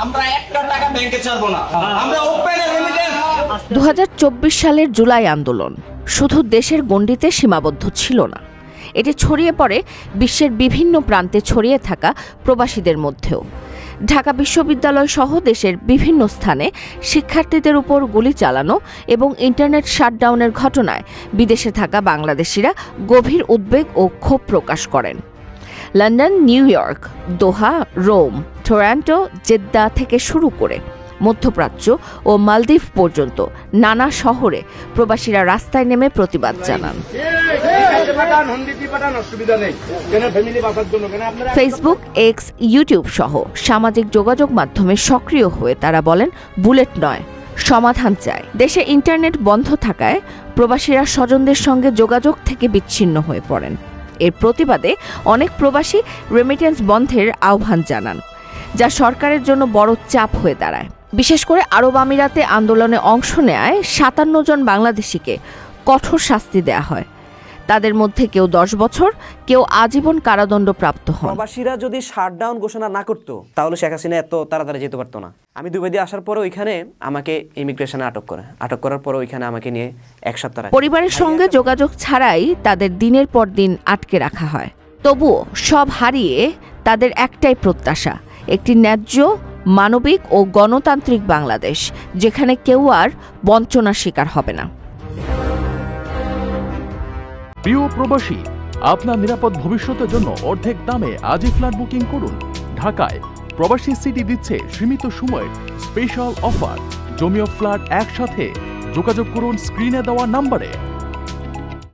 আমরা একটা টাকা ব্যাংকে ছাড়বো না, আমরা ওপেন রেমিটেন্স। 2024 সালের জুলাই আন্দোলন শুধু দেশের গণ্ডিতে সীমাবদ্ধ ছিল না, এটি ছড়িয়ে পড়ে বিশ্বের বিভিন্ন প্রান্তে ছড়িয়ে থাকা প্রবাসীদের মধ্যেও। ঢাকা বিশ্ববিদ্যালয় সহ দেশের বিভিন্ন স্থানে শিক্ষার্থীদের উপর গুলি চালানো এবং ইন্টারনেট শাটডাউনের ঘটনায় বিদেশে থাকা বাংলাদেশিরা গভীর উদ্বেগ ও ক্ষোভ প্রকাশ করেন। লন্ডন, নিউ ইয়র্ক, দোহা, রোম, টরন্টো, জেদ্দা থেকে শুরু করে মধ্যপ্রাচ্য ও মালদ্বীপ পর্যন্ত নানা শহরে প্রবাসীরা রাস্তায় নেমে প্রতিবাদ জানান। ফেসবুক, এক্স, ইউটিউব সহ সামাজিক যোগাযোগ মাধ্যমে সক্রিয় হয়ে তারা বলেন, বুলেট নয়, সমাধান চায়। দেশে ইন্টারনেট বন্ধ থাকায় প্রবাসীরা স্বজনদের সঙ্গে যোগাযোগ থেকে বিচ্ছিন্ন হয়ে পড়েন। এর প্রতিবাদে অনেক প্রবাসী রেমিটেন্স বন্ধের আহ্বান জানান, যা সরকারের জন্য বড় চাপ হয়ে দাঁড়ায়। বিশেষ করে আরব আমিরাতে আন্দোলনে অংশ নেয় 57 জন বাংলাদেশিকে কঠোর শাস্তি দেয়া হয়। তাদের মধ্যে কেউ 10 বছর, কেউ আজীবন কারাদণ্ড প্রাপ্ত হন। প্রবাসীরা যদি শাটডাউন ঘোষণা না করতো তাহলে শেখ হাসিনা এত তাড়াতাড়ি যেতে পারতো না। আমি দুবাই দিয়ে আসার পরে ওইখানে আমাকে ইমিগ্রেশনে আটক করার পরে ওইখানে আমাকে নিয়ে 1 সপ্তাহ পরিবারের সঙ্গে যোগাযোগ ছাড়াই তাদের দিনের পর দিন আটকে রাখা হয়। তবুও সব হারিয়ে তাদের একটাই প্রত্যাশা, একটি ন্যায্য, মানবিক ও গণতান্ত্রিক বাংলাদেশ, যেখানে কেউ আর বঞ্চনার শিকার হবে না। প্রিয় প্রবাসী, আপনার নিরাপদ ভবিষ্যতের জন্য অর্ধেক দামে আজই ফ্ল্যাট বুকিং করুন। ঢাকায় প্রবাসী সিটি দিচ্ছে সীমিত সময়ের স্পেশাল অফার। জমিও ফ্ল্যাট একসাথে। যোগাযোগ করুন স্ক্রিনে দেওয়া নাম্বারে।